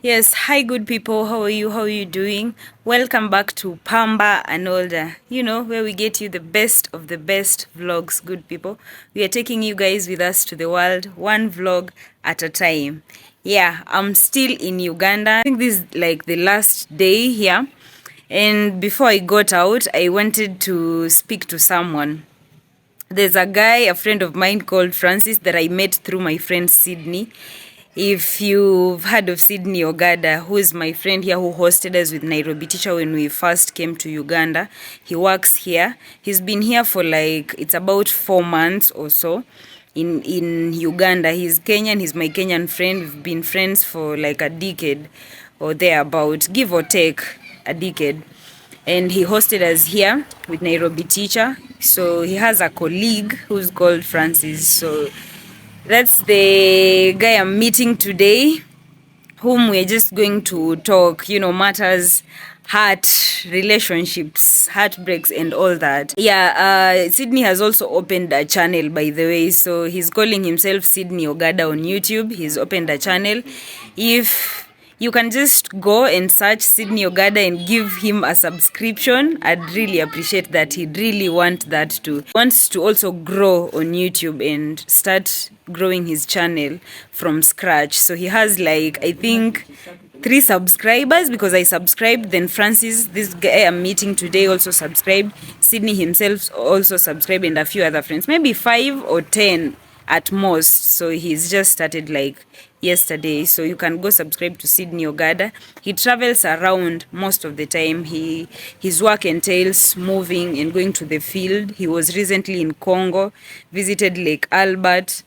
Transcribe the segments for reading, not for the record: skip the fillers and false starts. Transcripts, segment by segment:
Yes, hi good people, how are you? How are you doing? Welcome back to Pamba Arnolda, where we get you the best of the best vlogs, good people. We are taking you guys with us to the world, one vlog at a time. Yeah, I'm still in Uganda. I think this is like the last day here. And before I got out, I wanted to speak to someone. There's a guy, a friend of mine called Francis that I met through my friend Sydney. If you've heard of Sydney Ogada, who is my friend here who hosted us with Nairobi Teacher when we first came to Uganda, he works here. He's been here for it's about 4 months or so in Uganda. He's Kenyan, he's my Kenyan friend. We've been friends for like a decade or thereabout, give or take a decade. And he hosted us here with Nairobi Teacher. So he has a colleague who's called Francis. So that's the guy I'm meeting today, whom we're just going to talk, matters, heart, relationships, heartbreaks, and all that. Yeah, Sydney has also opened a channel, by the way. So he's calling himself Sydney Ogada on YouTube. He's opened a channel. If you can just go and search Sydney Ogada and give him a subscription, I'd really appreciate that. He'd really wants to also grow on YouTube and start growing his channel from scratch. So he has I think 3 subscribers because I subscribed. Then Francis, this guy I'm meeting today, also subscribed. Sydney himself also subscribed, and a few other friends, maybe 5 or 10 at most. So he's just started yesterday. So you can go subscribe to Sydney Ogada. He travels around most of the time. His work entails moving and going to the field. He was recently in Congo, visited Lake Albert,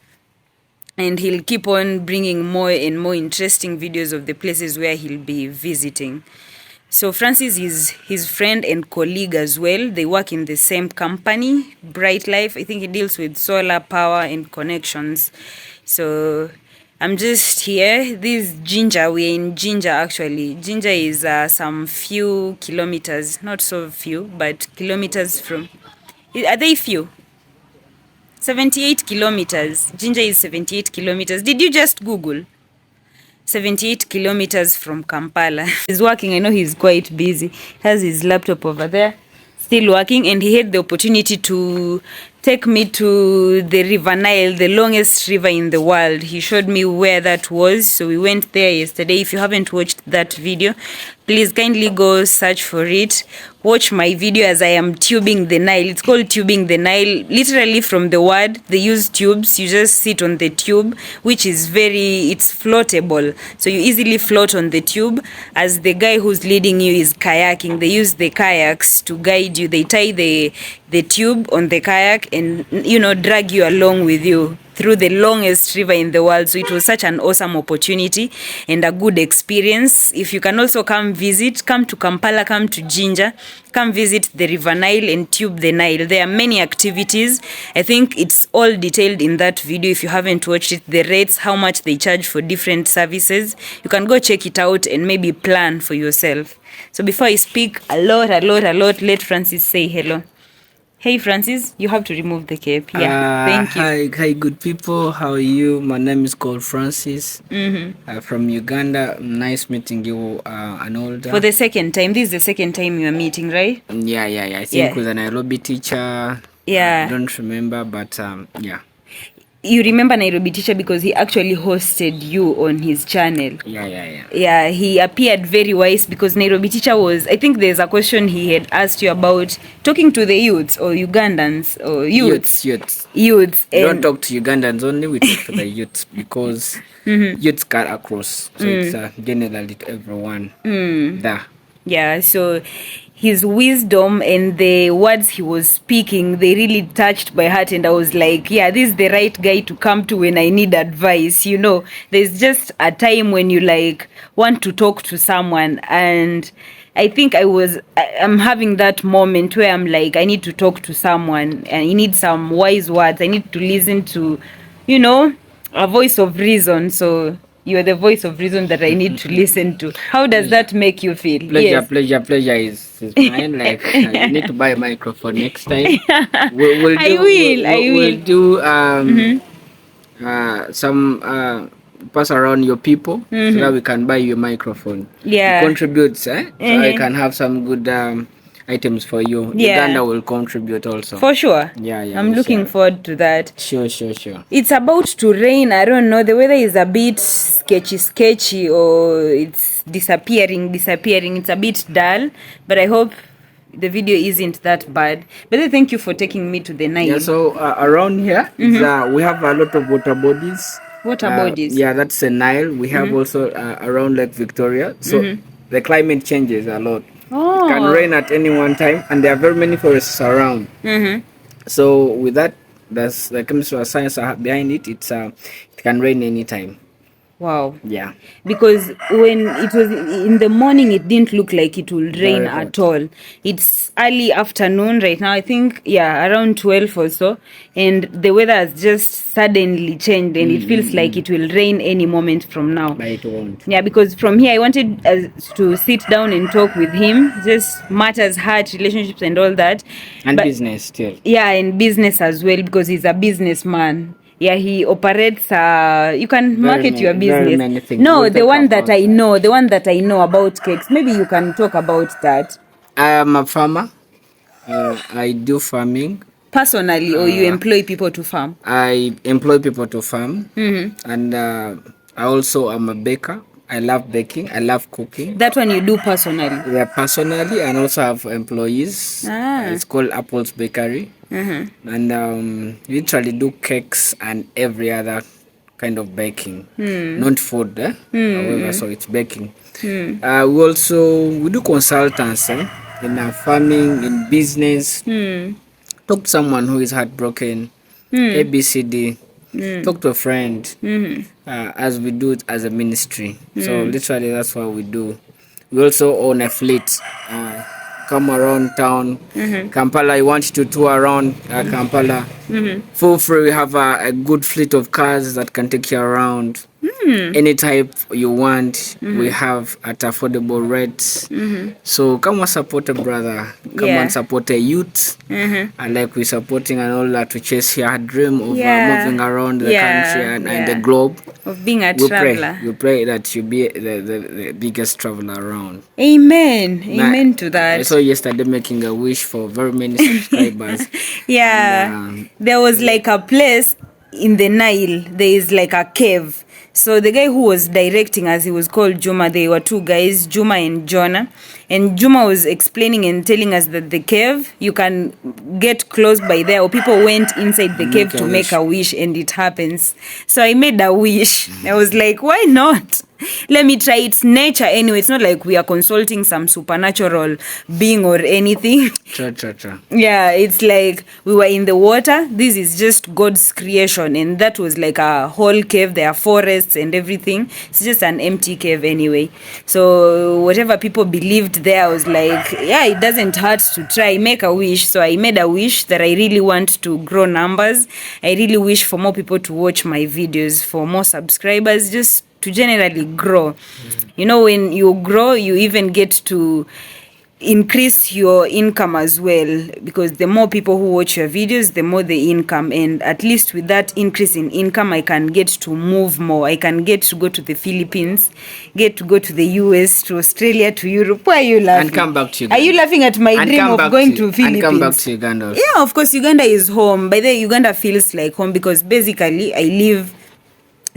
and he'll keep on bringing more and more interesting videos of the places where he'll be visiting. So Francis is his friend and colleague as well. They work in the same company, Bright Life. I think he deals with solar power and connections. So I'm just here. This is Ginger. We're in Ginger actually. Ginger is some few kilometers, not so few, but kilometers from... Are they few? 78 kilometers. Ginger is 78 kilometers. Did you just Google? 78 kilometers from Kampala. He's working. I know he's quite busy. He has his laptop over there, still working, and he had the opportunity to take me to the River Nile, the longest river in the world. He showed me where that was. So we went there yesterday. If you haven't watched that video, please kindly go search for it. Watch my video as I am tubing the Nile. It's called tubing the Nile. Literally from the word, they use tubes. You just sit on the tube, which is it's floatable. So you easily float on the tube. As the guy who's leading you is kayaking, they use the kayaks to guide you. They tie the tube on the kayak and, drag you along with you through the longest river in the world. So it was such an awesome opportunity and a good experience. If you can also come to Kampala, come to Ginger, come visit the River Nile and tube the Nile. There are many activities. I think it's all detailed in that video. If you haven't watched it, the rates, how much they charge for different services, you can go check it out and maybe plan for yourself. So before I speak a lot, let Francis say hello. Hey Francis, you have to remove the cape. Yeah, thank you. Hi, good people. How are you? My name is called Francis. From Uganda. Nice meeting you, Arnolda. For the second time. This is the second time you are meeting, right? Yeah. I think with a Nairobi Teacher. Yeah. I don't remember, but yeah. You remember Nairobi Teacher because he actually hosted you on his channel. Yeah. Yeah, he appeared very wise because Nairobi Teacher I think there's a question he had asked you about talking to the youths or Ugandans or youths. Youths. Don't talk to Ugandans only, we talk to the youths because youths cut across. So it's generally to everyone there. Yeah, so his wisdom and the words he was speaking, they really touched my heart, and I was like, yeah, this is the right guy to come to when I need advice. There's just a time when you want to talk to someone, and I think I'm having that moment where I'm like, I need to talk to someone and I need some wise words. I need to listen to, a voice of reason. So you're the voice of reason that I need to listen to. How does that make you feel? Pleasure is mine. I need to buy a microphone next time. We'll I will. We'll do some pass around your people so that we can buy you a microphone. Yeah. It contributes, so I can have some good items for you. Uganda will contribute also. For sure. Yeah, I'm looking forward to that. Sure. It's about to rain. I don't know. The weather is a bit sketchy, or it's disappearing. It's a bit dull, but I hope the video isn't that bad. But thank you for taking me to the Nile. Yeah, so around here, we have a lot of water bodies. Yeah, that's the Nile. We have also around Lake Victoria. So the climate changes a lot. Oh. It can rain at any one time, and there are very many forests around. So with that, there's the chemical science behind it. It can rain anytime. Wow. Yeah. Because when it was in the morning, it didn't look like it will rain at all. It's early afternoon right now. I think, around 12 or so. And the weather has just suddenly changed, and it feels like it will rain any moment from now. But it won't. Yeah, because from here, I wanted to sit down and talk with him. Just matters, heart, relationships, and all that. And business still. Yeah, and business as well, because he's a businessman. Yeah, he operates. You can market your business. Very many things. No, the one that I know about cakes. Maybe you can talk about that. I am a farmer. I do farming. Personally, or you employ people to farm? I employ people to farm. And I also am a baker. I love baking. I love cooking. That one you do personally? Yeah, personally, and also have employees. It's called Apple's Bakery. And we literally do cakes and every other kind of baking. Not food, however, so it's baking. We do consultants in farming, in business. Talk to someone who is heartbroken, ABCD. Talk to a friend, as we do it as a ministry. So literally that's what we do. We also own a fleet. Come around town. Kampala, I want you to tour around Kampala. For free, we have a good fleet of cars that can take you around. Any type you want, we have at affordable rates. So come and support a brother. Come and support a youth. And like we're supporting and all that to chase your dream of moving around the country and the globe. Of being a traveler. We pray that you be the biggest traveler around. Amen. Amen to that. I saw yesterday making a wish for very many subscribers. And, there was like a place in the Nile. There is like a cave. So the guy who was directing us, he was called Juma. They were two guys, Juma and Jonah. And Juma was explaining and telling us that the cave, you can get close by there, or people went inside the cave to make a wish, and it happens. So I made a wish. I was like, why not? Let me try. It's nature anyway. It's not like we are consulting some supernatural being or anything. Yeah, it's like we were in the water. This is just God's creation, and that was like a whole cave. There are forests and everything. It's just an empty cave anyway. So whatever people believed there, I was like, it doesn't hurt to try, make a wish. So I made a wish that I really want to grow numbers. I really wish for more people to watch my videos, for more subscribers, just to generally grow. You know, when you grow, you even get to increase your income as well, because the more people who watch your videos, the more the income. And at least with that increase in income, I can get to move more. I can get to go to the Philippines, get to go to the US, to Australia, to Europe. Why are you laughing? And come back to Uganda. Are you laughing at my dream of going to Philippines? And come back to Uganda also. Yeah, of course, Uganda is home. By the way, Uganda feels like home, because basically I live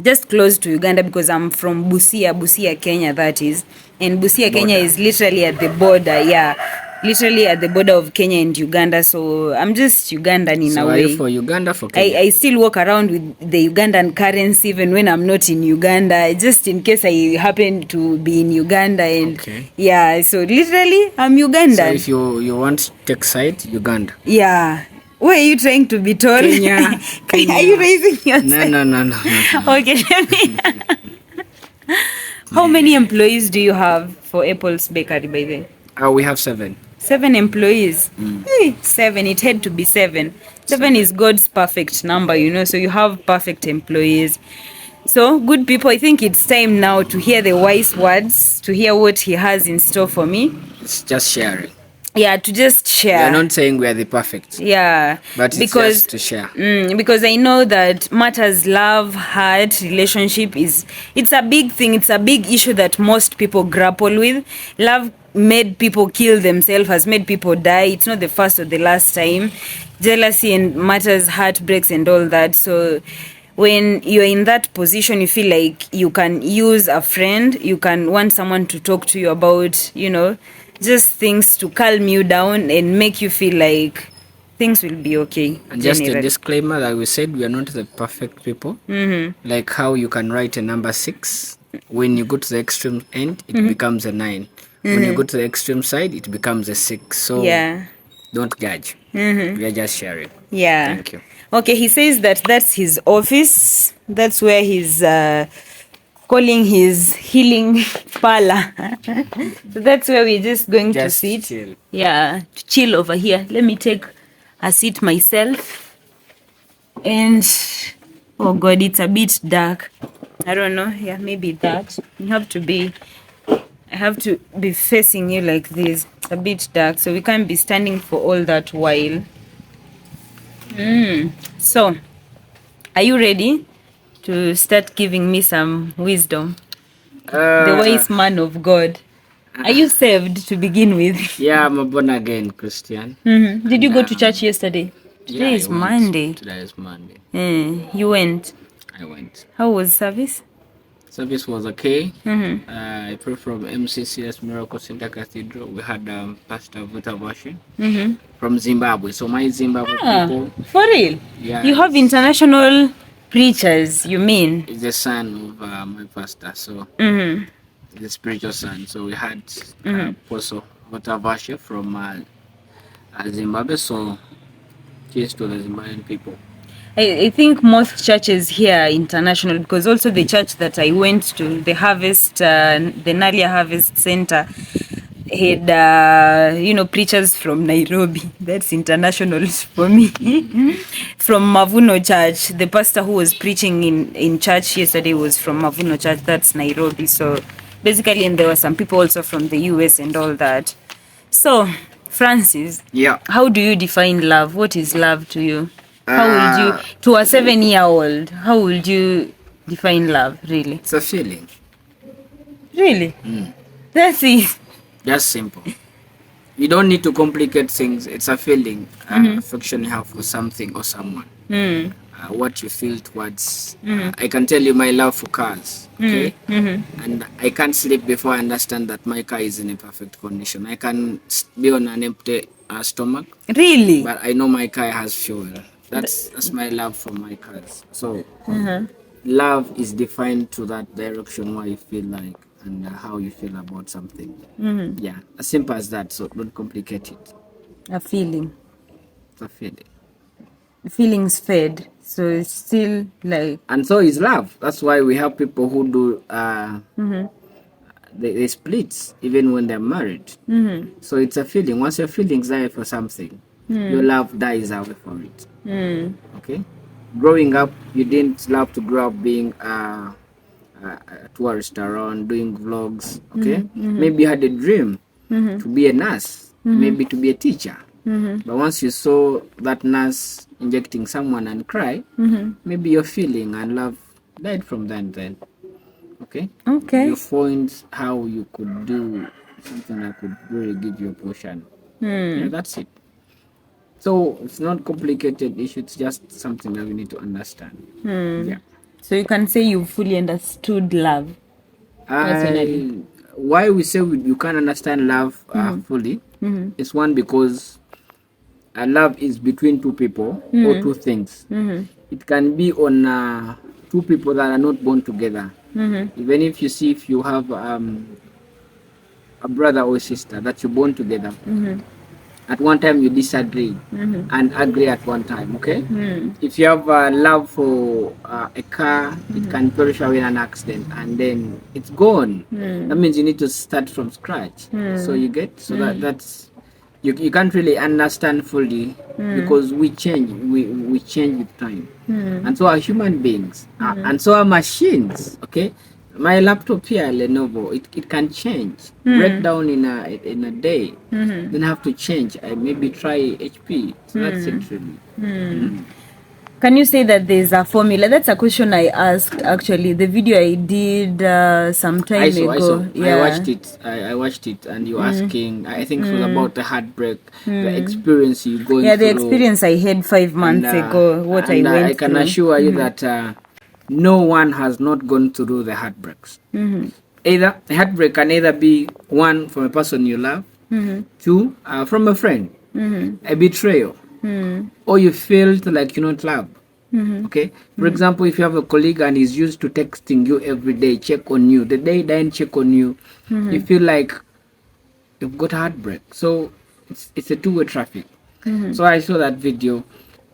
just close to Uganda, because I'm from Busia, Kenya, that is. And Busia, Kenya is literally at the border, literally at the border of Kenya and Uganda. So I'm just Ugandan in a way. So are you for Uganda, for Kenya? I still walk around with the Ugandan currency even when I'm not in Uganda, just in case I happen to be in Uganda. And so literally I'm Ugandan. So if you want to take side, Uganda. Yeah. Where are you trying to be told? Kenya. Are you raising yourself? No. Okay, let me. How many employees do you have for Apple's Bakery, by the way? We have 7. 7 employees. 7. It had to be 7. 7 is God's perfect number, so you have perfect employees. So, good people, I think it's time now to hear the wise words, to hear what he has in store for me. It's just sharing. yeah, to just share. We are not saying we are the perfect. Yeah, but it's just to share. Because I know that matters, love, heart, relationship it's a big thing. It's a big issue that most people grapple with. Love made people kill themselves, has made people die. It's not the first or the last time. Jealousy and matters, heartbreaks and all that. So when you're in that position, you feel like you can use a friend, you can want someone to talk to you about, just things to calm you down and make you feel like things will be okay. And just a disclaimer, like we said, we are not the perfect people. Like how you can write a number 6. When you go to the extreme end, it becomes a 9. When you go to the extreme side, it becomes a 6. So don't judge. We are just sharing. Yeah. Thank you. Okay, he says that that's his office. That's where he's calling his healing parlor. So that's where we're just going to sit. Chill. Yeah, to chill over here. Let me take a seat myself. And oh God, it's a bit dark. I don't know. Yeah, maybe that. I have to be facing you like this. It's a bit dark, so we can't be standing for all that while. So, are you ready to start giving me some wisdom? The wise man of God. Are you saved to begin with? Yeah, I'm a born again Christian. Did you go to church yesterday? Today is Monday. Today is Monday. You went? I went. How was service? Service was okay. I pray from MCCS Miracle Center Cathedral. We had Pastor Vutavashi from Zimbabwe. So my Zimbabwe people. For real? Yeah. You have international preachers, you mean? He's the son of my pastor. So the spiritual son. So we had Apostle Vutavashi from Zimbabwe. So cheers to the Zimbabwean people. I think most churches here are international, because also the church that I went to, the Harvest, the Nalia Harvest Center, had preachers from Nairobi. That's international for me. From Mavuno Church, the pastor who was preaching in church yesterday was from Mavuno Church. That's Nairobi. So basically, and there were some people also from the US and all that. So Francis, how do you define love? What is love to you? How would you, to a 7-year-old, how would you define love, really? It's a feeling. Really? That's it. Just simple. You don't need to complicate things. It's a feeling, affection you have for something or someone. What you feel towards. I can tell you my love for cars, okay? And I can't sleep before I understand that my car is in a perfect condition. I can be on an empty stomach. Really? But I know my car has fuel. That's my love for my cars. So love is defined to that direction, what you feel like and how you feel about something. Yeah, as simple as that. So don't complicate it. A feeling. It's a feeling. Feelings fade, so it's still like. And so is love. That's why we have people who do they split even when they're married. So it's a feeling. Once your feelings die for something, your love dies away for it. Okay. Growing up, you didn't love to grow up being to a restaurant, doing vlogs. Okay. Maybe you had a dream to be a nurse, maybe to be a teacher. But once you saw that nurse injecting someone and cry, maybe your feeling and love died from then. Okay. You find how you could do something that could really give you a portion. Yeah, that's it. So it's not complicated issue. It's just something that we need to understand. Yeah. So you can say you fully understood love. Why we say you can't understand love fully? It's one because love is between two people or two things. It can be on two people that are not born together. Even if you have a brother or sister that you're born together, at one time you disagree and agree at one time. Okay. If you have love for a car, it can perish away in an accident and then it's gone. That means you need to start from scratch. So you get that's you can't really understand fully because we change with time. And so are human beings and so are machines. Okay. My laptop here, Lenovo, it can change, break down in a day. Then I have to change. I maybe try HP. So that's it really. Can you say that there's a formula? That's a question I asked actually. The video I did some time ago. Yeah. I watched it, and you're asking. I think it was about the heartbreak, the experience you going through. Yeah, the experience I had 5 months ago. What I went through. I can assure you that no one has not gone through the heartbreaks. Either the heartbreak can either be one from a person you love, two from a friend, a betrayal, or you felt like you're not loved. Okay, for example, if you have a colleague and he's used to texting you every day, check on you, the day he didn't check on you, you feel like you've got heartbreak. So it's a two-way traffic. So I saw that video,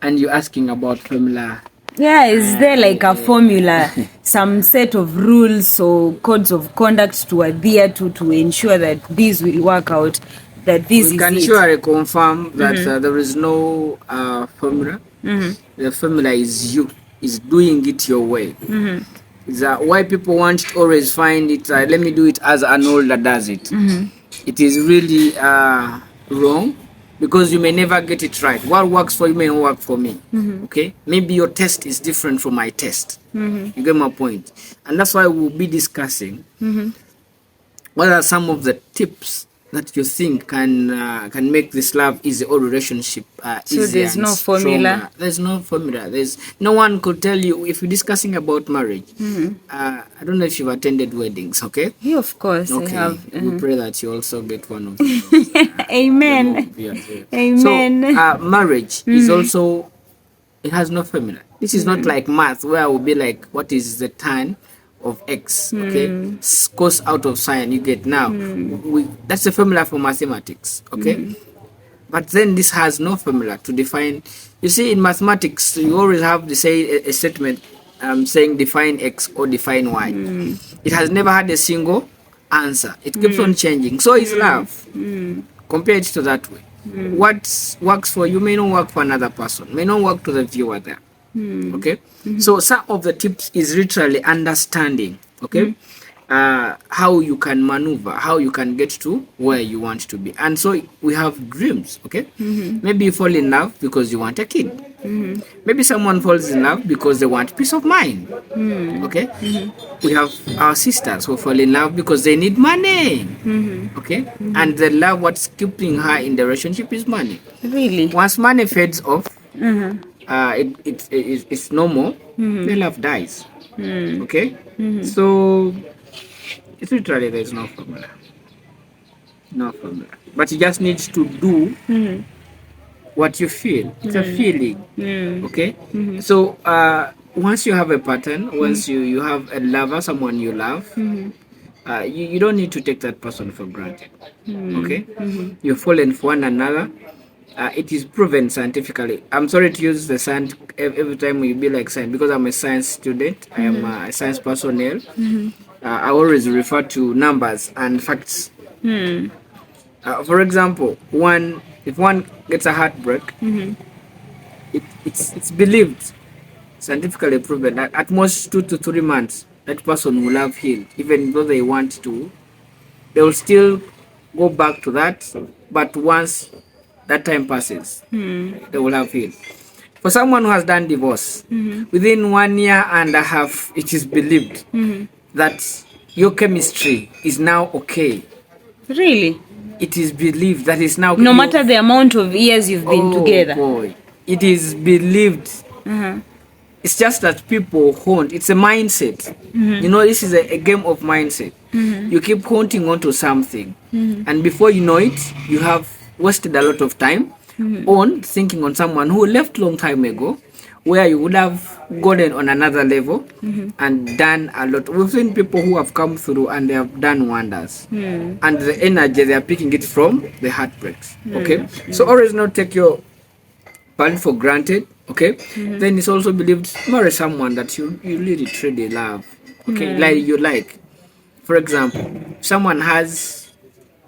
and you're asking about formula. Yeah, is there like a formula, some set of rules or codes of conduct to adhere to ensure that these will work out, that this we can surely confirm that there is no formula. The formula is you, is doing it your way. Is why people want to always find it, let me do it as Arnolda does it. It is really wrong, because you may never get it right. What works for you may not work for me. Okay, maybe your test is different from my test. You get my point? And that's why we'll be discussing what are some of the tips that you think can make this love easy, or relationship easier. So there's no formula. There's no formula. There's no one could tell you if you're discussing about marriage. I don't know if you've attended weddings. Okay. Yeah, of course. Okay. I have. We pray that you also get one of those. Amen. Amen. So marriage is also, it has no formula. This is not like math, where I will be like, what is the tan of x? Okay, cos out of sine, you get now. That's the formula for mathematics. Okay, but then this has no formula to define. You see, in mathematics, you always have to say a statement saying define x or define y. It has never had a single answer. It keeps on changing. So is love. Compare it to that way. What works for you may not work for another person, may not work to the viewer there. Okay, so some of the tips is literally understanding, okay, how you can maneuver, how you can get to where you want to be. And so we have dreams. Okay, maybe you fall in love because you want a kid. Maybe someone falls in love because they want peace of mind. Okay, we have our sisters who fall in love because they need money. Okay, and the love, what's keeping her in the relationship is money. Really? Once money fades off, it's no more, the love dies. Okay, so it's literally, there's no formula, but you just need to do what you feel. It's a feeling. Okay, so once you have a pattern, once you have a lover, someone you love, you don't need to take that person for granted. Okay, you've fallen for one another. It is proven scientifically. I'm sorry to use the science every time we be like science, because I'm a science student. I am a science personnel. I always refer to numbers and facts. For example, if one gets a heartbreak, it's believed, scientifically proven, that at most 2 to 3 months that person will have healed. Even though they want to, they will still go back to that. But once that time passes, they will have healed. For someone who has done divorce, within 1 year and a half, it is believed that your chemistry is now okay. Really? It is believed that it's now... No matter the amount of years you've been together. Boy. It is believed. It's just that people haunt. It's a mindset. You know, this is a game of mindset. You keep haunting onto something. And before you know it, you have wasted a lot of time on thinking on someone who left long time ago, where you would have gotten on another level and done a lot. We've seen people who have come through and they have done wonders. And the energy, they are picking it from the heartbreaks. Okay, so always not take your partner for granted. Okay, then it's also believed, marry someone that you really truly love. Okay, like you like. For example, someone has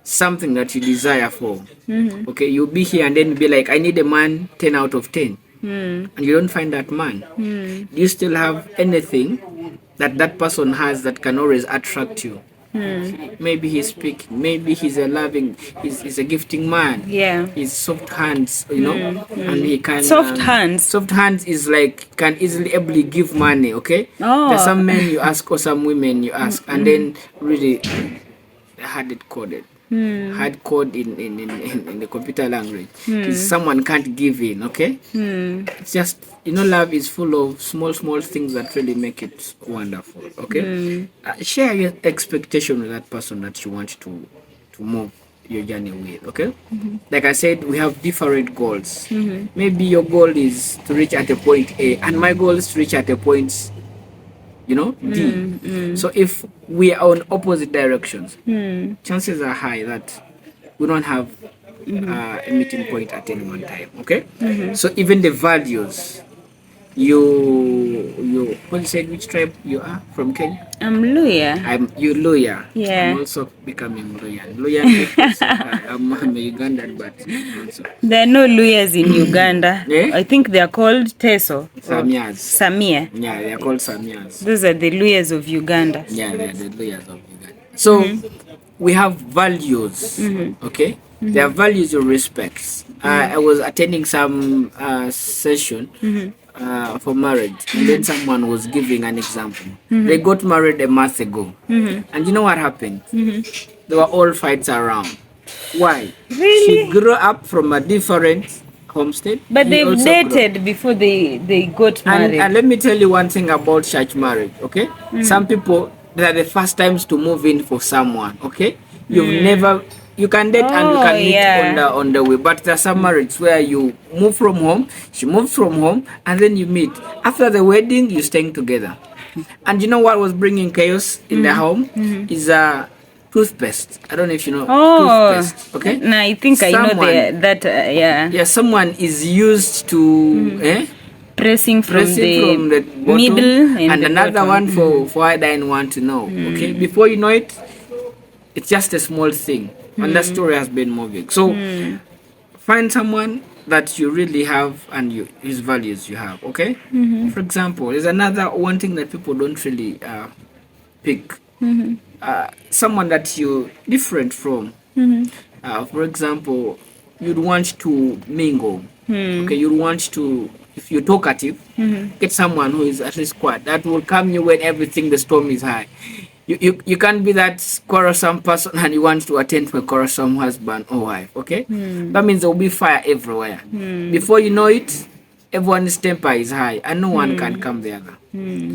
something that you desire for. Okay, you'll be here and then be like, I need a man 10 out of 10. And you don't find that man. Do you still have anything that person has that can always attract you. Maybe he's speaking, maybe he's a loving, he's a gifting man. Yeah. He's soft hands, you know, and he can Soft hands. Soft hands is like can easily able give money. Okay. Oh. There's some men you ask or some women you ask, and then really they had it coded. Hard code in the computer language. Someone can't give in. Okay. It's just, you know, love is full of small things that really make it wonderful. Okay. Share your expectation with that person that you want to move your journey with. Okay. Like I said, we have different goals. Maybe your goal is to reach at a point A, and my goal is to reach at a point, you know, D. So if we are on opposite directions, chances are high that we don't have a meeting point at any one time. Okay. So even the values, you what you said, which tribe you are from? Kenya? I'm Luya. You Luya. Yeah. I'm also becoming Luya. I'm a Ugandan, but also. There are no Luyas in Uganda. Eh? I think they are called Teso. Samias. Samia. Yeah, they are called Samias. Those are the Luyas of Uganda. Yeah, they are the Luyas of Uganda. So we have values. Okay. There are values of respect. I was attending some session for marriage, and then someone was giving an example. They got married a month ago, and you know what happened? There were all fights around. Why? Really? She grew up from a different homestead, but he they've also dated before they got married. and let me tell you one thing about church marriage. Okay, some people, they are the first times to move in for someone. Okay, you've never. You can date and you can meet on the way, but there are some marriages where you move from home, she moves from home, and then you meet. After the wedding, you're staying together. And you know what was bringing chaos in the home is toothpaste. I don't know if you know toothpaste. Okay. No, I think I know that. Yeah, someone is used to pressing from the bottom, middle and another one for I didn't want to know. Okay, before you know it, it's just a small thing. And the story has been moving. So find someone that you really have and his values you have. Okay. For example, there's another one thing that people don't really pick. Someone that you're different from. For example, you'd want to mingle. Okay, you'd want to, if you're talkative, get someone who is at least quiet. That will calm you when everything, the storm is high. You can't be that quarrelsome person and you want to attend to a quarrelsome husband or wife. Okay, that means there will be fire everywhere. Before you know it, everyone's temper is high and no one can come the other.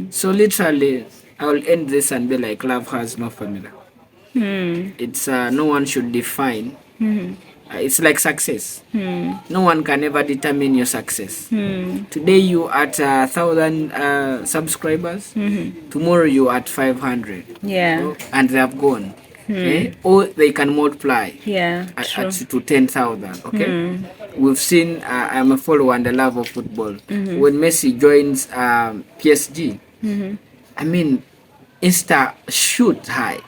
So literally, I will end this and be like, love has no formula. It's no one should define. It's like success. No one can ever determine your success. Today you at 1,000 subscribers. Tomorrow you at 500. Yeah. And they have gone. Or they can multiply. Yeah. To 10,000. Okay. We've seen. I'm a follower and a love of football. When Messi joins PSG, I mean, Insta shoot high.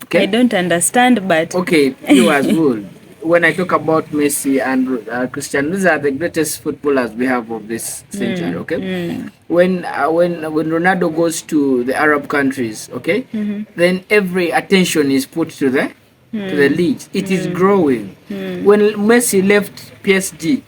Okay. I don't understand, but okay, viewers will. When I talk about Messi and Cristiano, these are the greatest footballers we have of this century. Okay, when Ronaldo goes to the Arab countries, okay, then every attention is put to the league. It is growing. When Messi left PSG,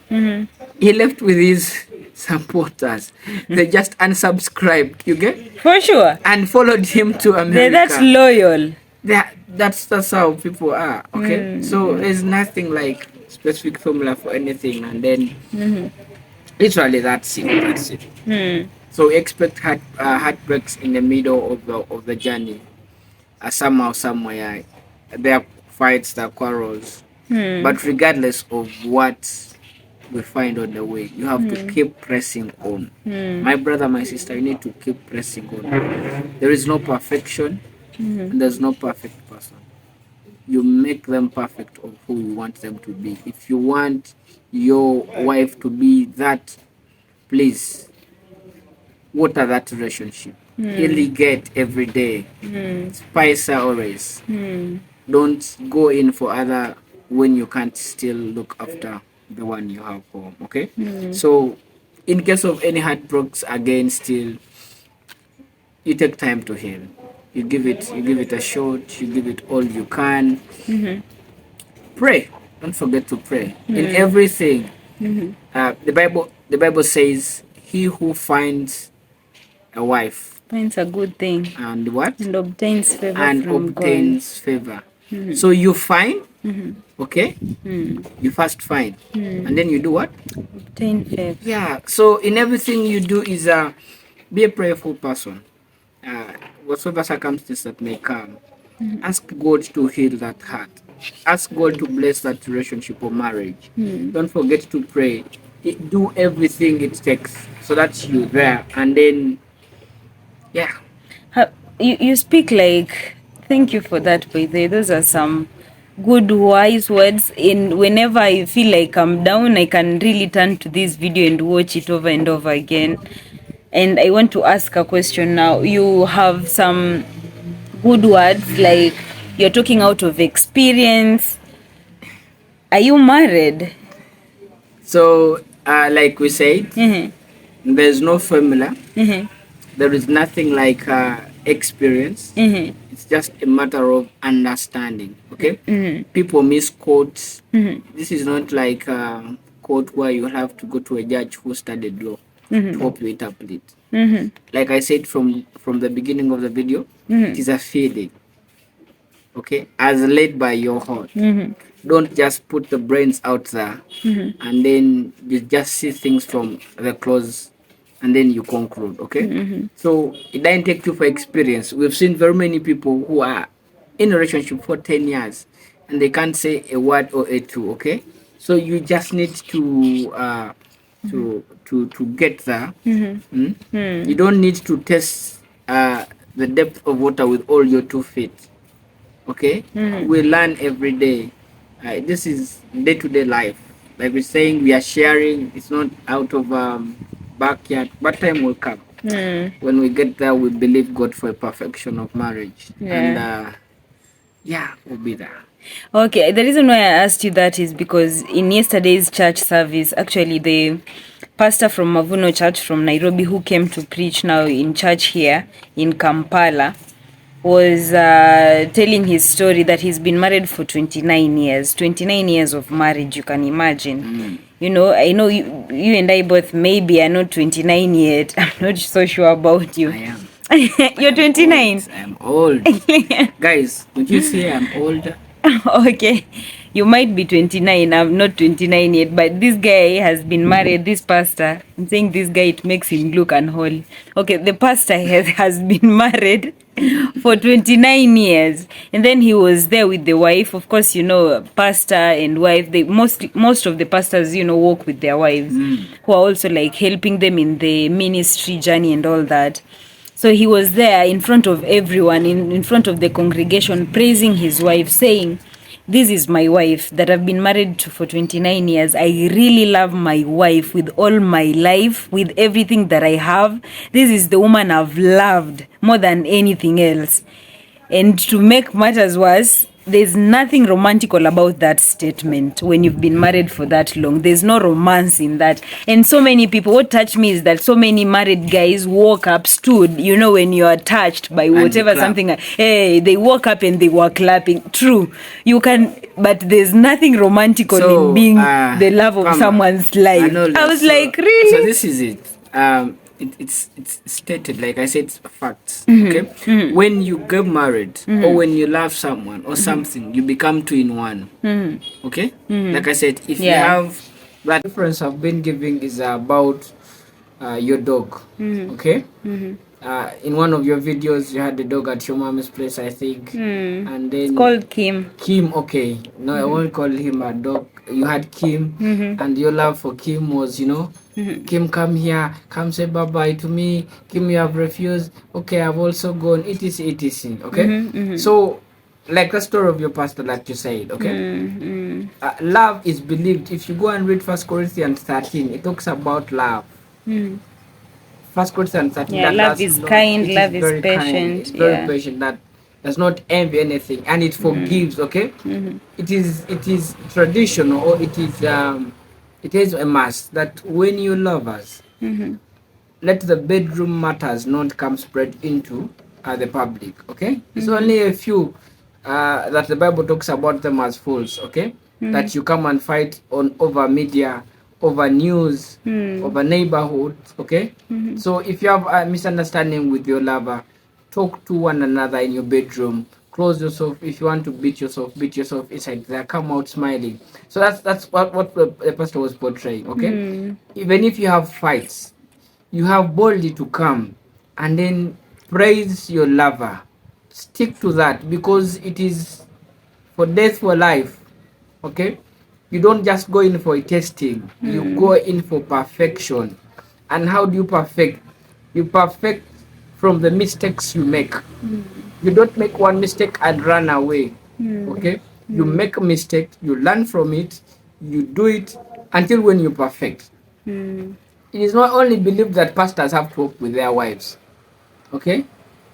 he left with his supporters. They just unsubscribed. You get? For sure. And followed him to America. They're that loyal. That's how people are. Okay, so there's nothing like specific formula for anything, and then literally that's it. So expect heartbreaks in the middle of the journey. Somehow, somewhere, there are fights, there are quarrels, but regardless of what we find on the way, you have to keep pressing on. My brother, my sister, you need to keep pressing on. There is no perfection. And there's no perfect person. You make them perfect of who you want them to be. If you want your wife to be that, please water that relationship. Irrigate every day. Spice her always. Don't go in for other when you can't still look after the one you have home. Okay. So in case of any heartbreaks, again, still you take time to heal. You give it a shot. You give it all you can. Pray. Don't forget to pray in everything. The Bible says, "He who finds a wife Finds a good thing and what and obtains favor and from obtains favor." So you find, okay? You first find, and then you do what? God. Obtain favor. Yeah. So in everything you do is be a prayerful person. Whatsoever circumstances that may come, ask God to heal that heart. Ask God to bless that relationship or marriage. Don't forget to pray. Do everything it takes so that you're there, and then yeah. You speak like, thank you for that, by the way. Those are some good wise words. In whenever I feel like I'm down, I can really turn to this video and watch it over and over again. And I want to ask a question now. You have some good words, like you're talking out of experience. Are you married? So like we said, there's no formula. There is nothing like experience. It's just a matter of understanding. Okay. People misquote. This is not like a court where you have to go to a judge who studied law to help you interpret. Like I said from the beginning of the video, it is a feeling. Okay, as led by your heart. Don't just put the brains out there and then you just see things from the close and then you conclude. Okay, so it doesn't take you for experience. We've seen very many people who are in a relationship for 10 years and they can't say a word or a two. Okay, so you just need to to get there. You don't need to test the depth of water with all your 2 feet. Okay, we learn every day. This is day-to-day life. Like we're saying, we are sharing. It's not out of backyard, but time will come. When we get there, we believe God for a perfection of marriage. And yeah, we'll be there. Okay, the reason why I asked you that is because in yesterday's church service, actually the pastor from Mavuno Church from Nairobi, who came to preach now in church here in Kampala, was telling his story that he's been married for 29 years. 29 years of marriage, you can imagine. You know, I know you and I both maybe are not 29 yet. I'm not so sure about you. I am. You're 29. I'm old. Guys, would you say I'm older? Okay, you might be 29. I'm not 29 yet, but this guy has been married. This pastor, I'm saying this guy, it makes him look unholy. Okay, the pastor has been married for 29 years, and then he was there with the wife. Of course, you know, pastor and wife, they most of the pastors, you know, work with their wives, who are also like helping them in the ministry journey and all that. So he was there in front of everyone, in front of the congregation, praising his wife, saying, "This is my wife that I've been married to for 29 years. I really love my wife with all my life, with everything that I have. This is the woman I've loved more than anything else." And to make matters worse, there's nothing romantical about that statement when you've been married for that long. There's no romance in that. And so many people, what touched me is that so many married guys woke up, stood, you know, when you are touched by whatever, something, hey, they woke up and they were clapping. True, you can, but there's nothing romantical in being the love of someone's life. I was like, really? So this is it. It's stated, like I said, it's facts. Okay, when you get married or when you love someone or something, you become 2 in 1. Okay, like I said, if you have that difference I've been giving is about your dog. Okay, in one of your videos you had the dog at your mom's place, I think, and then it's called Kim. Okay, no, I won't call him a dog. You had Kim, and your love for Kim was, you know, Kim, come here, come say bye bye to me. Kim, you have refused. Okay, I've also gone. Etc. Okay, so like the story of your pastor that you said. Okay, love is believed. If you go and read 1 Corinthians 13, it talks about love. 1 Corinthians 13. Yeah, love is kind, love is patient. Very patient. That does not envy anything, and it forgives. Okay, it is traditional, or it is a must that when you love us, let the bedroom matters not come spread into the public. Okay, it's only a few that the Bible talks about them as fools. Okay, that you come and fight on over media, over news, over neighborhoods. Okay, so if you have a misunderstanding with your lover, talk to one another in your bedroom. Close yourself. If you want to beat yourself inside there. Come out smiling. So that's what the pastor was portraying. Okay, even if you have fights, you have boldly to come and then praise your lover. Stick to that, because it is for death for life. Okay, you don't just go in for a testing, you go in for perfection. And how do you perfect? You perfect from the mistakes you make. You don't make one mistake and run away. Okay, you make a mistake, you learn from it, you do it until when you perfect. It is not only believed that pastors have to work with their wives. Okay,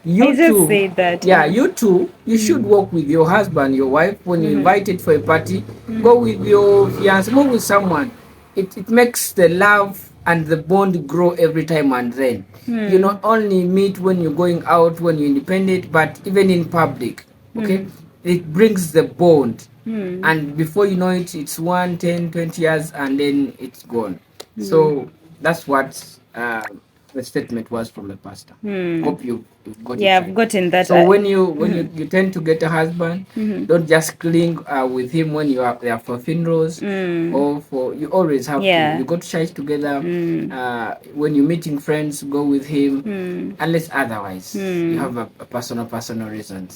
you I just too. say that. Yeah, you too. You should work with your husband, your wife. When you invited for a party, go with your fiance, go with someone. It makes the love and the bond grow every time and then. You not only meet when you're going out, when you're independent, but even in public. Okay, it brings the bond. And before you know it, it's 1, 10, 20 years and then it's gone. So that's what the statement was from the pastor. Hope you got it. Yeah, right. I've gotten that. So when you tend to get a husband, don't just cling with him when you are there for funerals or for, you always have to. You go to church together. When you're meeting friends, go with him. Unless otherwise you have a personal reasons.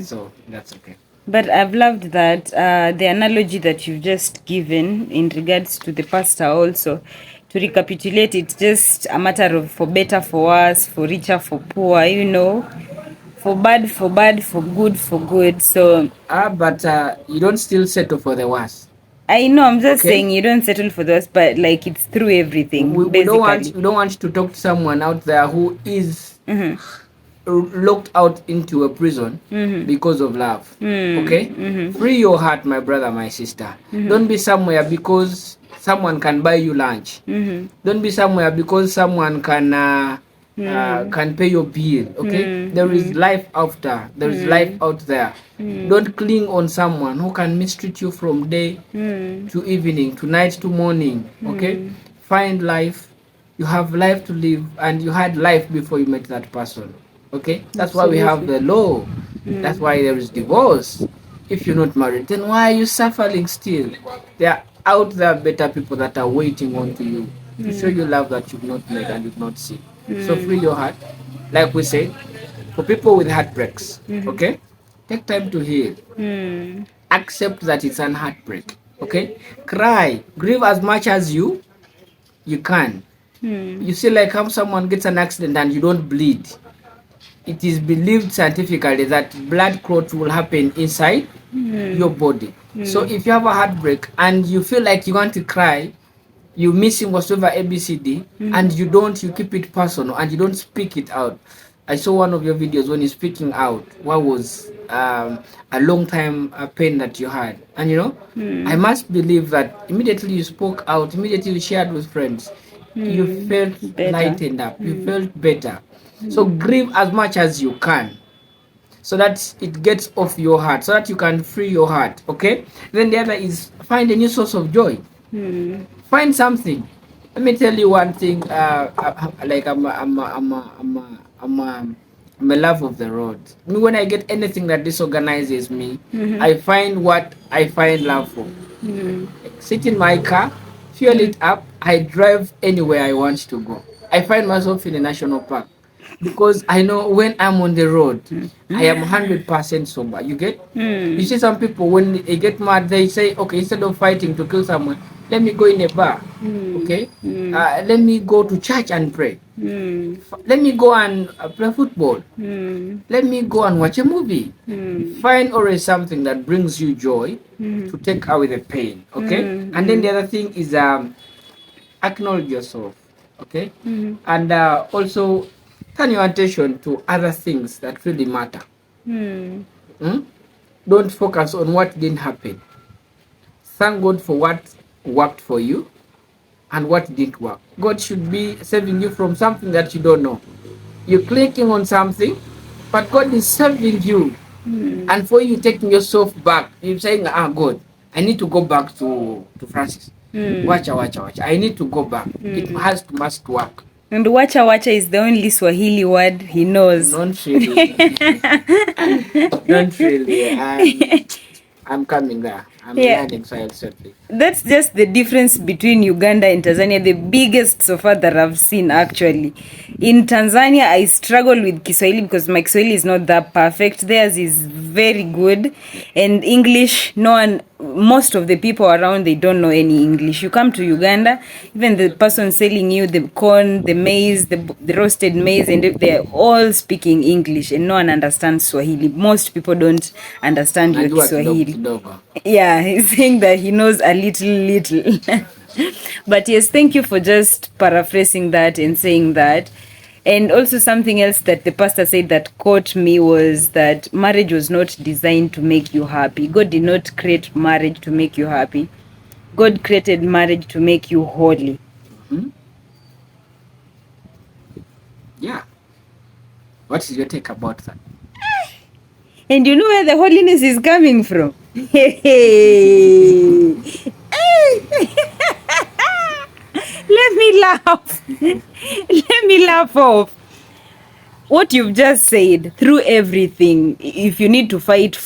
So that's okay. But I've loved that the analogy that you've just given in regards to the pastor also. To recapitulate, it's just a matter of for better, for worse, for richer, for poor, you know, for bad, for good, for good. So but you don't still settle for the worst. I know, I'm just saying you don't settle for those, but like it's through everything. We don't want to talk to someone out there who is locked out into a prison because of love. Okay, free your heart, my brother, my sister. Don't be somewhere because someone can buy you lunch. Don't be somewhere because someone can pay your bill. Okay, there is life after. There is life out there. Don't cling on someone who can mistreat you from day to evening, to night to morning. Okay, find life. You have life to live, and you had life before you met that person. Okay, that's why we have the law. That's why there is divorce. If you're not married, then why are you suffering still? There are out there better people that are waiting on to you to show you love that you've not made and you've not seen. So free your heart. Like we said, for people with heartbreaks, okay, take time to heal. Accept that it's an heartbreak. Okay, cry, grieve as much as you can. You see, like how someone gets an accident and you don't bleed. It is believed scientifically that blood clots will happen inside your body. So if you have a heartbreak and you feel like you want to cry, you missing whatsoever ABCD, and you keep it personal and you don't speak it out. I saw one of your videos when you're speaking out what was a long time pain that you had, and I must believe that immediately you spoke out, immediately you shared with friends, you felt lightened up, you felt better. So grieve as much as you can, so that it gets off your heart, so that you can free your heart. Okay, then the other is find a new source of joy. Find something. Let me tell you one thing. Like I'm a love of the road. Me, when I get anything that disorganizes me, I find what I find love for. Sit in my car, fuel it up. I drive anywhere I want to go. I find myself in a national park, because I know when I'm on the road, I am 100% sober. You get? You see some people, when they get mad, they say, okay, instead of fighting to kill someone, let me go in a bar. Okay? Let me go to church and pray. Let me go and play football. Let me go and watch a movie. Find always something that brings you joy to take away the pain. Okay? And then the other thing is acknowledge yourself. Okay? And also turn your attention to other things that really matter. Don't focus on what didn't happen. Thank God for what worked for you. and what didn't work. God should be saving you from something that you don't know. You're clicking on something, but God is saving you. And for you taking yourself back, you're saying, God, I need to go back to Francis. Watch. I need to go back. It must work. And wacha is the only Swahili word he knows. Not really. Not really. I'm coming there. I'm learning silently. That's just the difference between Uganda and Tanzania. The biggest so far that I've seen, actually. In Tanzania, I struggle with Kiswahili because my Kiswahili is not that perfect. Theirs is very good. And English, most of the people around, they don't know any English. You come to Uganda, even the person selling you the corn, the maize, the roasted maize, and they're all speaking English, and no one understands Swahili. Most people don't understand your Kiswahili. Yeah, he's saying that he knows a little. But yes, thank you for just paraphrasing that and saying that. And also something else that the pastor said that caught me was that marriage was not designed to make you happy. God did not create marriage to make you happy. God created marriage to make you holy. Mm-hmm. Yeah. What is your take about that? And you know where the holiness is coming from? Let me laugh. Let me laugh off. What you've just said, through everything, if you need to fight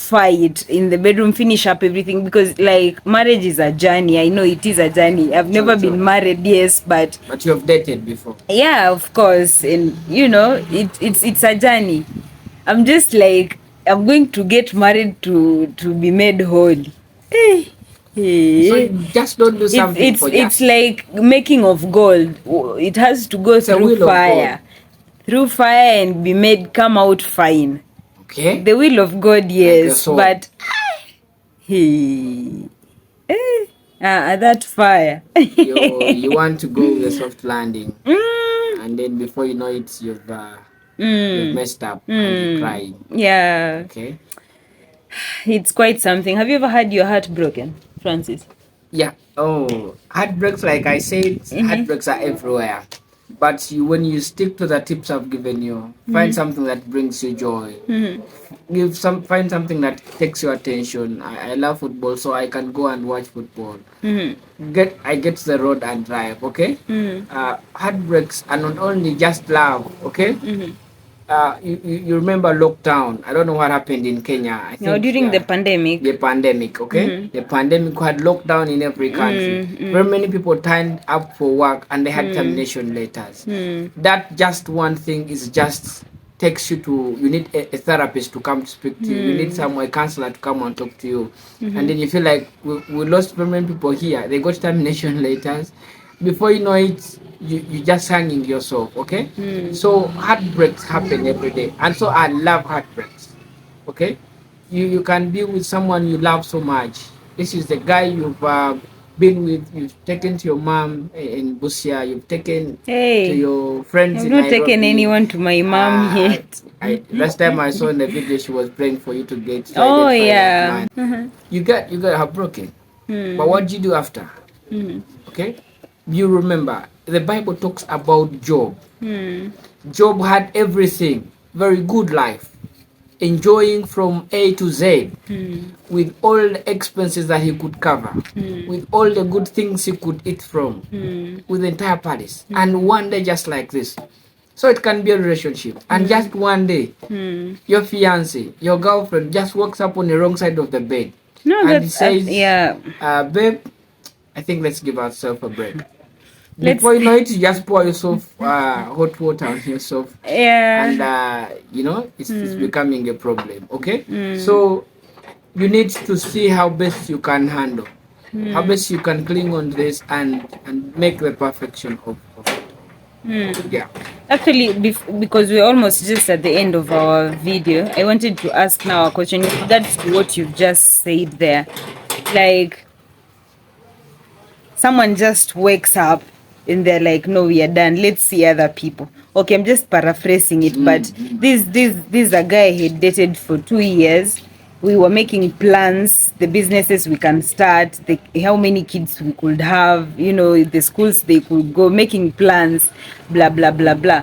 in the bedroom, finish up everything, because like marriage is a journey. I know it is a journey. I've never been married, yes, but you have dated before. Yeah, of course. And you know, it's a journey. I'm just like, I'm going to get married to be made holy. So you just don't do something it's like making of gold. It has to go through fire. Through fire and come out fine. Okay. The will of God, yes. But that fire. you want to go with a soft landing. And then before you know it, you've messed up and you're crying. Yeah. Okay. It's quite something. Have you ever had your heart broken, Francis? Yeah. Oh, heartbreaks, like I said, heartbreaks are everywhere. But when you stick to the tips I've given you, find something that brings you joy. Find something that takes your attention. I love football, so I can go and watch football. I get to the road and drive. Okay. Heartbreaks are not only just love. Okay. You remember lockdown? I don't know what happened in Kenya. I think, during the pandemic. The pandemic, okay? The pandemic had lockdown in every country. Very many people turned up for work and they had termination letters. That just one thing is just takes you to, you need a therapist to come to speak to you. You need a counselor to come and talk to you. And then you feel like we lost very many people here. They got termination letters. Before you know it, you just hanging yourself, okay? So heartbreaks happen every day, and so I love heartbreaks, okay? You can be with someone you love so much. This is the guy you've been with. You've taken to your mom in Busia. You've taken to your friends in Nairobi. I've not taken anyone to my mom yet. Last time I saw in the video, she was praying for you to get. Oh yeah. You got heartbroken. But what did you do after? Okay. You remember, the Bible talks about Job. Job had everything, very good life, enjoying from A to Z, with all the expenses that he could cover, with all the good things he could eat from, with the entire palace. And one day, just like this. So it can be a relationship. And just one day, your fiancé, your girlfriend just walks up on the wrong side of the bed. And he says, babe, I think let's give ourselves a break. Before you know it, you just pour yourself hot water on yourself. And, it's becoming a problem. Okay? So you need to see how best you can handle, how best you can cling on this and make the perfection of it. Yeah. Actually, because we're almost just at the end of our video, I wanted to ask now a question. That's what you've just said there. Like, someone just wakes up and they're like, no, we are done, let's see other people. Okay, I'm just paraphrasing it, but this is a guy he dated for 2 years. we were making plans, the businesses we can start, how many kids we could have, you know, the schools they could go, making plans, blah blah blah blah.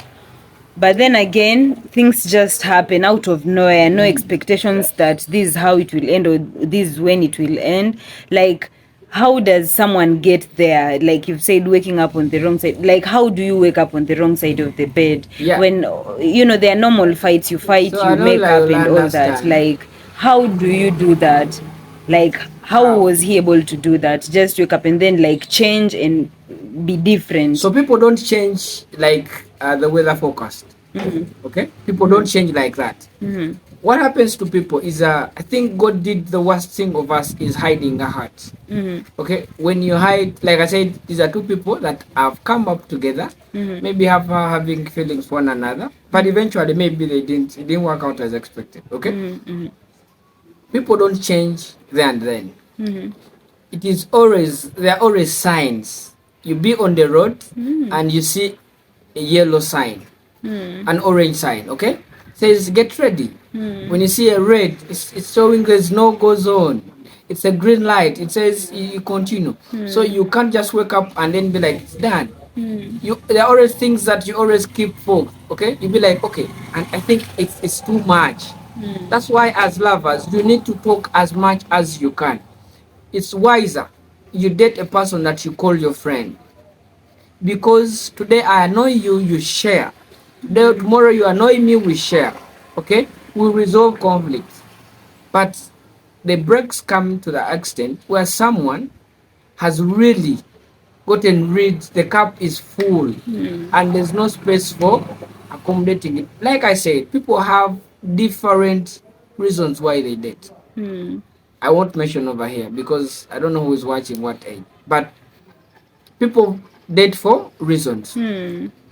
But then again, things just happen out of nowhere. No expectations that this is how it will end or this is when it will end. Like, how does someone get there? Like you've said, waking up on the wrong side. Like, how do you wake up on the wrong side of the bed? Yeah. When, you know, there are normal fights. You fight, So you make up and all that. understand. Like, how do you do that? Like, how was he able to do that? Just wake up and then, like, change and be different. So people don't change like the weather forecast. Okay, people don't change like that. What happens to people is I think God did the worst thing of us is hiding our hearts. Okay, when you hide, like I said, these are two people that have come up together, maybe having feelings for one another, but eventually maybe it didn't work out as expected. Okay, people don't change there and then. It is always, there are always signs. You be on the road and you see a yellow sign, an orange sign, okay? Says get ready. When you see a red, it's showing there's no go zone. It's a green light. It says you continue. So you can't just wake up and then be like, it's done. There are always things that you always keep for, okay? You be like, okay, and I think it's too much. That's why as lovers, you need to talk as much as you can. It's wiser you date a person that you call your friend, because today I annoy you, you share. Today, tomorrow you annoy me, we share. Okay, we resolve conflicts. But the breaks come to the extent where someone has really gotten rid, the cup is full, and there's no space for accommodating it. Like I said, people have different reasons why they date. I won't mention over here because I don't know who is watching what age. But people date for reasons.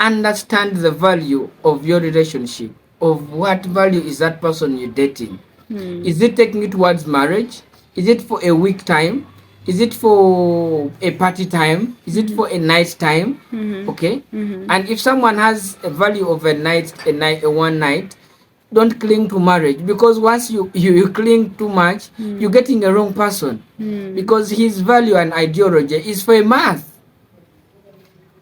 Understand the value of your relationship. Of what value is that person you're dating? Is it taking you towards marriage? Is it for a week time? Is it for a party time? Is it for a night time? Okay. And if someone has a value of a one night, don't cling to marriage, because once you cling too much, you're getting the wrong person, because his value and ideology is for a month.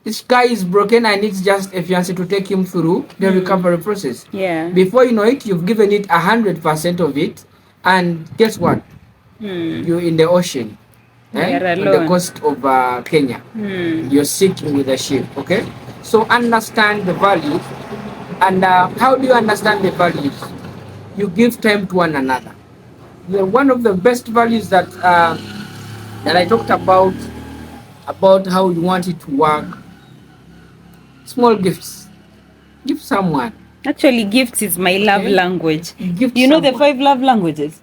This guy is broken and it's just a fiancé to take him through the recovery process. Yeah. Before you know it, you've given it 100% of it, and guess what? You're in the ocean, on the coast of Kenya. You're sinking with a ship. Okay, so understand the values. And how do you understand the values? You give time to one another. One of the best values that I talked about how you want it to work. Small gifts. Give someone. Actually, gifts is my love language. Gift you know someone. the 5 love languages?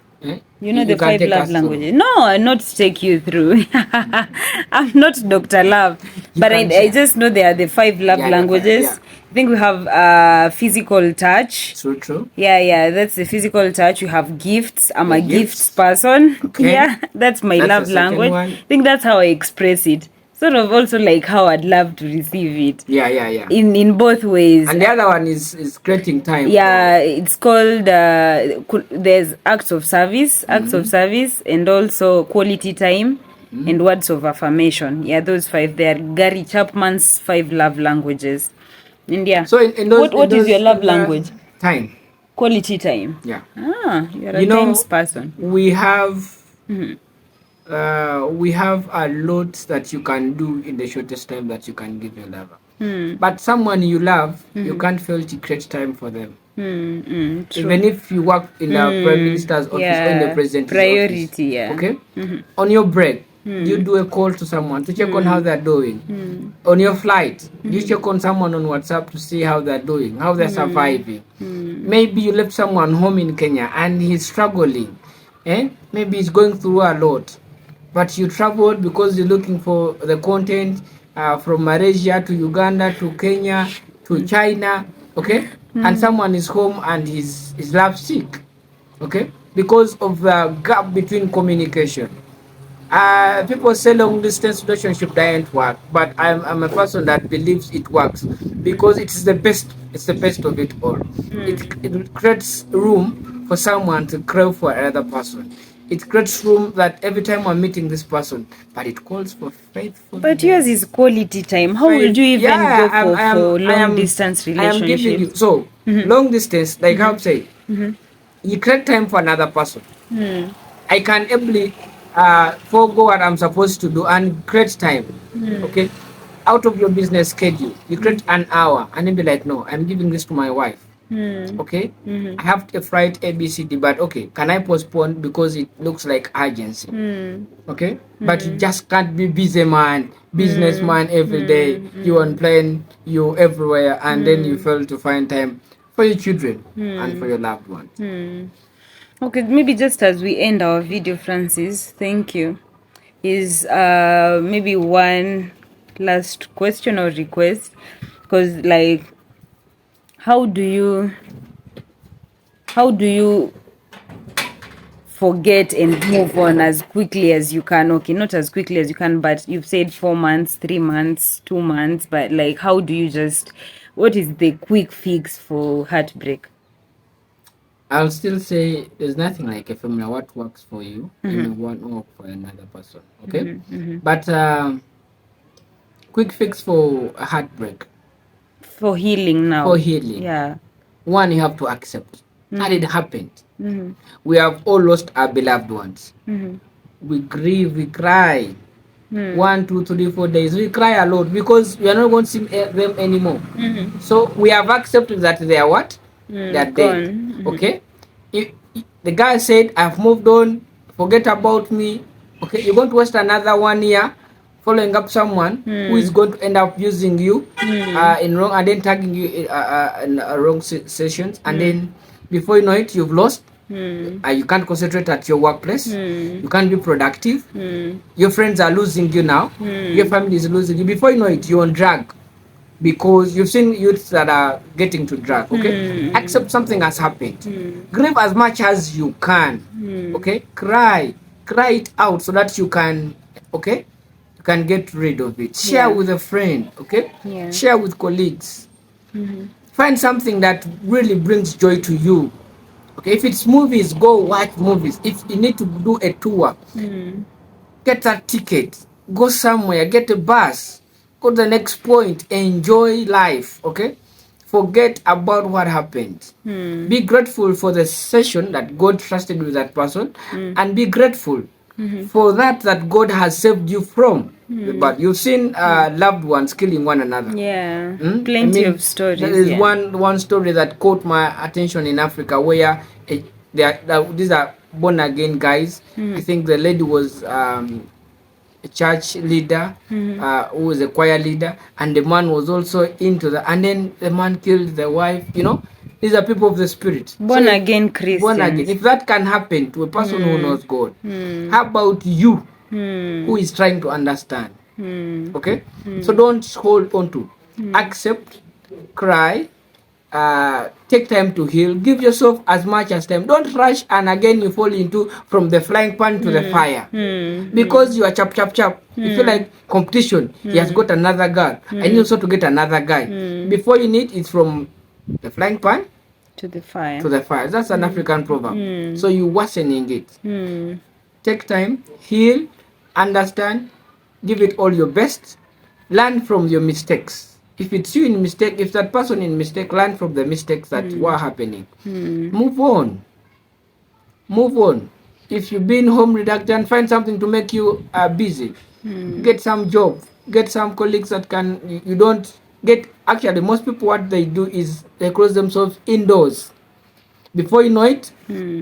You know the 5 love languages? No, not to take you through. I'm not Dr. Love, but I just know there are the 5 love languages. I think we have physical touch. True. Yeah, that's the physical touch. We have gifts. I'm a gifts person. Okay. Yeah, that's my love language. I think that's how I express it. Sort of also like how I'd love to receive it. Yeah. In both ways. And the other one is creating time. Yeah, it's called there's acts of service, and also quality time and words of affirmation. Yeah, those 5. They are Gary Chapman's 5 love languages. And yeah. So in those, what is your love language? Time. Quality time. Yeah. You're a times person. We have a lot that you can do in the shortest time that you can give your lover. But someone you love, you can't fail to create time for them. Even if you work in the Prime Minister's office or in the President's priority, office. yeah. Okay? On your break, you do a call to someone to check on how they're doing. On your flight, you check on someone on WhatsApp to see how they're doing, how they're surviving. Maybe you left someone home in Kenya and he's struggling. Maybe he's going through a lot. But you traveled because you're looking for the content from Malaysia to Uganda to Kenya to China, okay? And someone is home and he's love sick, okay? Because of the gap between communication. People say long distance relationship doesn't work, but I'm a person that believes it works because it's the best of it all. It creates room for someone to crave for another person. It creates room that every time I'm meeting this person, but it calls for faithfulness. But yours is quality time. How would you even go for long distance relationship? I am giving you so long distance, like how say, you create time for another person. I can ably forego what I'm supposed to do and create time. Okay, out of your business schedule, you create an hour and then be like, no, I'm giving this to my wife. Okay, I have a flight ABCD, but okay, can I postpone because it looks like urgency? Okay, but you just can't be businessman every day. You on plane, you everywhere, and then you fail to find time for your children and for your loved ones. Okay, maybe just as we end our video, Francis, thank you, is maybe one last question or request, because like how do you forget and move on as quickly as you can? Okay, not as quickly as you can, but you've said 4 months, 3 months, 2 months, but like how do you what is the quick fix for heartbreak? I'll still say there's nothing like a formula. What works for you may won't work for another person. Okay, but quick fix for a heartbreak. For healing now. For healing. Yeah. One, you have to accept that it happened. We have all lost our beloved ones. We grieve, we cry. 1, 2, 3, 4 days. We cry a lot because we are not going to see them anymore. So we have accepted that they are what? They are dead. Okay? If the guy said, I've moved on, forget about me. Okay, you're going to waste another 1 year following up someone who is going to end up using you in wrong and then tagging you in wrong sessions, and then before you know it, you've lost. You can't concentrate at your workplace. You can't be productive. Your friends are losing you now. Your family is losing you. Before you know it, you're on drug because you've seen youths that are getting to drug. Okay, accept something has happened. Grieve as much as you can. Okay, cry it out so that you can. Okay, you can get rid of it. Share with a friend. Okay, share with colleagues. Find something that really brings joy to you. Okay, if it's movies, go watch movies. If you need to do a tour, get a ticket, go somewhere, get a bus, go to the next point, enjoy life. Okay, forget about what happened. Be grateful for the session that God trusted with that person, and be grateful for that God has saved you from. But you've seen loved ones killing one another. Yeah, plenty of stories. There is one story that caught my attention in Africa where these are born again guys. I think the lady was a church leader, who was a choir leader, and the man was also into that. And then the man killed the wife. You know, these are people of the spirit. Born again Christians. Born again. If that can happen to a person who knows God, how about you, who is trying to understand? Okay, so don't hold on to. Accept, cry, take time to heal. Give yourself as much as time. Don't rush and again you fall into from the frying pan to the fire because you are chap. You feel like competition. He has got another girl. I need also to get another guy. Before you need, it's from the frying pan to the fire. That's an African proverb. So you worsening it. Take time, heal, understand, give it all your best, learn from your mistakes. If it's you in mistake, if that person in mistake, learn from the mistakes that were happening. Move on. If you've been home reductant, find something to make you busy. Get some job, get some colleagues that can, you don't get, actually most people what they do is they close themselves indoors. Before you know it,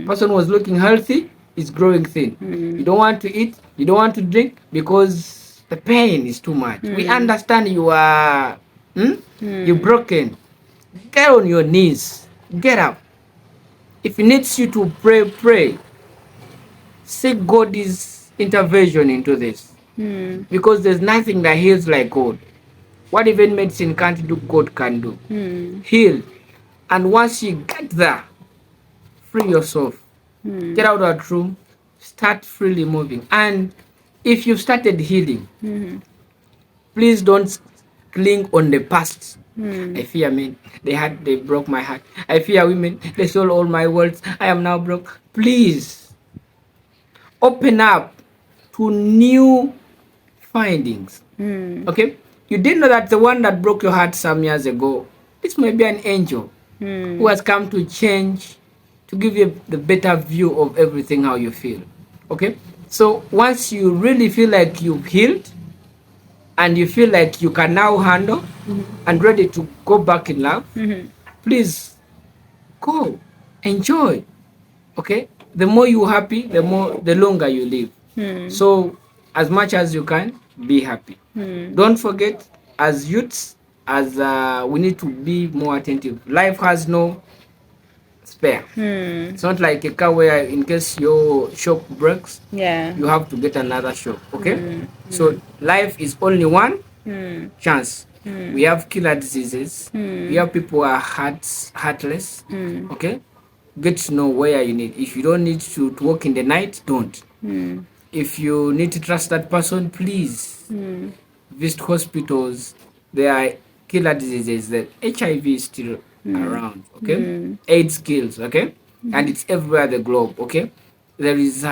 person was looking healthy, is growing thin. You don't want to eat, you don't want to drink because the pain is too much. We understand you are you're broken. Get on your knees, get up. If it needs you to pray, pray. Seek God's intervention into this, because there's nothing that heals like God. What even medicine can't do, God can do. Heal. And once you get there, free yourself. Get out of that room, start freely moving. And if you've started healing, please don't cling on the past. I fear men, they broke my heart. I fear women, they stole all my words. I am now broke. Please open up to new findings. Okay, you didn't know that the one that broke your heart some years ago, this may be an angel who has come to change, to give you the better view of everything, how you feel. Okay, so once you really feel like you've healed and you feel like you can now handle and ready to go back in love, please go, enjoy. Okay, the more you're happy, the longer you live. So as much as you can, be happy. Don't forget, as youths, as we need to be more attentive. Life has no spare. It's not like a car where in case your shock breaks, you have to get another shock. Okay, so life is only one chance. We have killer diseases. We have people who are heartless. Okay, get to know where you need. If you don't need to walk in the night, don't. If you need to trust that person, please visit hospitals. There are killer diseases. That HIV is still around. Okay, AIDS kills. Okay, and it's everywhere the globe. Okay, there is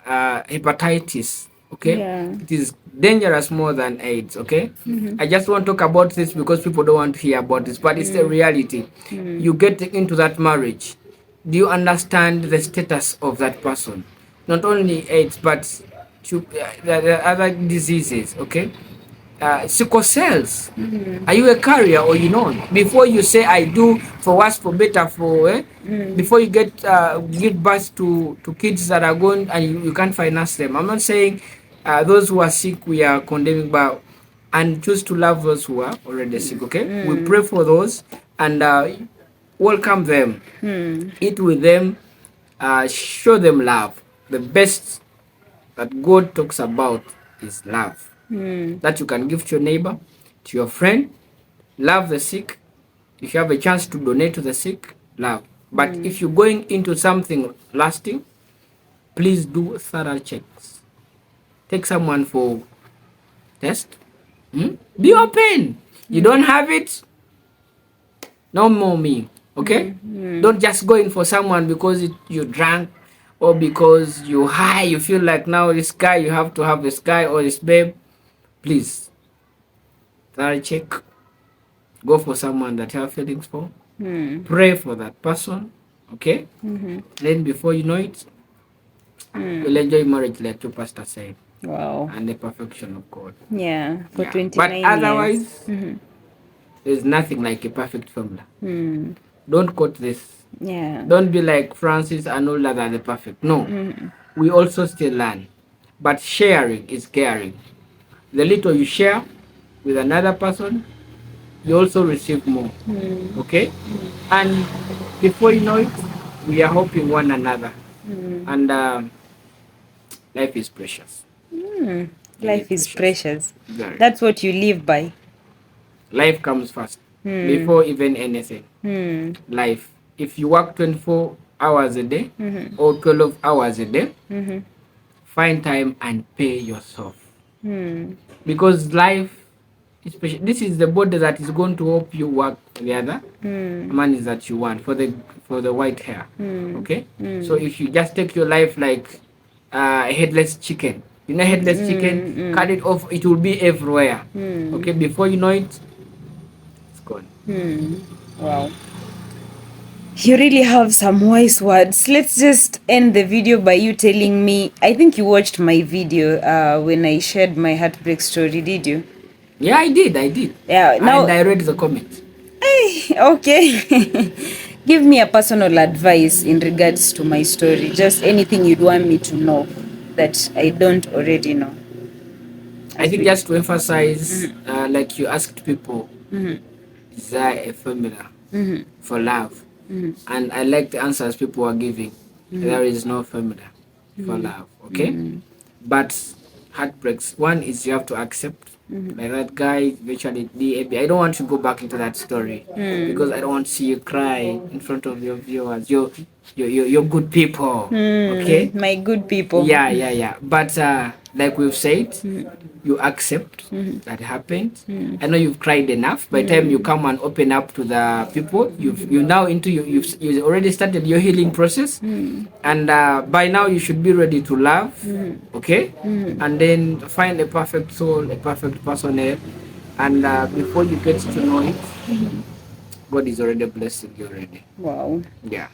hepatitis. Okay, it is dangerous more than AIDS. Okay, I just want to talk about this because people don't want to hear about this, but it's the reality. You get into that marriage, do you understand the status of that person? Not only AIDS, but the other diseases. Okay, sickle cells. Are you a carrier or you not? Before you say I do, for worse, for better, before you give birth to kids that are going and you can't finance them. I'm not saying those who are sick we are condemning, but and choose to love those who are already sick. Okay, we pray for those and welcome them, eat with them, show them love. The best that God talks about is love. That you can give to your neighbor, to your friend. Love the sick. If you have a chance to donate to the sick, love. But if you're going into something lasting, please do thorough checks. Take someone for test. Be open. You don't have it, no more me. Okay, don't just go in for someone because you drank or because you high. You feel like now this guy, you have to have this guy or this babe. Please, thorough check. Go for someone that you have feelings for. Pray for that person. Okay, then before you know it, you'll enjoy marriage like your pastor said. Wow. And the perfection of God. Yeah, for 29 But otherwise, years. there's nothing like a perfect formula. Don't quote this. Yeah. Don't be like Francis Arnolda that the perfect. No. We also still learn. But sharing is caring. The little you share with another person, you also receive more. Okay? And before you know it, we are helping one another. And life is precious. Life is precious. Very. That's what you live by. Life comes first. Before even anything. Life. If you work 24 hours a day or 12 hours a day, find time and pay yourself. Because life is special. This is the body that is going to help you work the other money that you want for the white hair. Okay? So if you just take your life like a headless chicken, you know headless chicken, cut it off, it will be everywhere. Okay, before you know it, it's gone. Wow. You really have some wise words. Let's just end the video by you telling me, I think you watched my video when I shared my heartbreak story, did you? Yeah, I did. Yeah, now, and I read the comments. Okay. Give me a personal advice in regards to my story. Just anything you'd want me to know that I don't already know. I think just to emphasize, like you asked people, is there a formula for love? And I like the answers people are giving. There is no formula for love, okay? But heartbreaks, one is you have to accept Like that guy eventually DAB. I don't want to go back into that story because I don't want to see you cry in front of your viewers. You're good people. Okay? My good people. Yeah. But like we've said, you accept that happened. I know you've cried enough. By the time you come and open up to the people, you now into you've already started your healing process, and by now you should be ready to love. Okay, and then find a perfect soul, a perfect person there, and before you get to know it, God is already blessing you already. Wow. Yeah.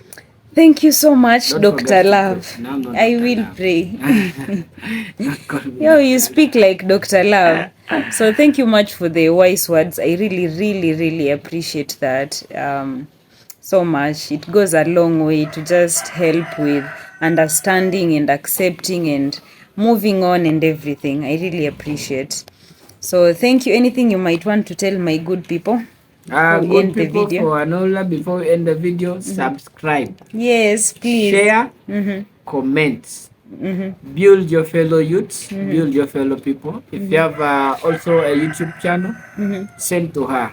Thank you so much, Don't Dr. forget to Love. pray. No, no, I Dr. will Love. pray. Don't call me Yo, Dr. you Love. speak like Dr. Love. So thank you much for the wise words. I really appreciate that so much. It goes a long way to just help with understanding and accepting and moving on and everything. I really appreciate. So thank you. Anything you might want to tell my good people before we Good end the people, video? for Arnolda, before we end the video, subscribe, Yes, please. share, comment, build your fellow youths, build your fellow people. If you have also a YouTube channel, send to her.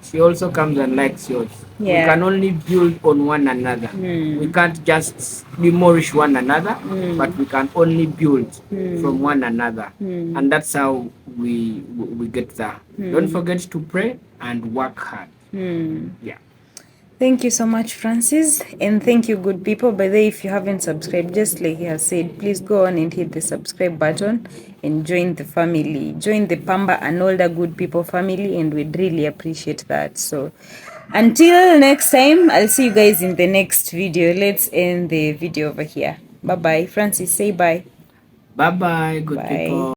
She also comes and likes yours. We Yeah. can only build on one another. We can't just demolish one another, but we can only build from one another. And that's how we get there. Don't forget to pray and work hard. Yeah. Thank you so much, Francis. And thank you, good people. By the way, if you haven't subscribed, just like he has said, please go on and hit the subscribe button and join the family. Join the Pamba Arnolda good people family, and we'd really appreciate that. So until next time, I'll see you guys in the next video. Let's end the video over here. Bye-bye. Francis, say bye. Bye-bye, good Bye. people.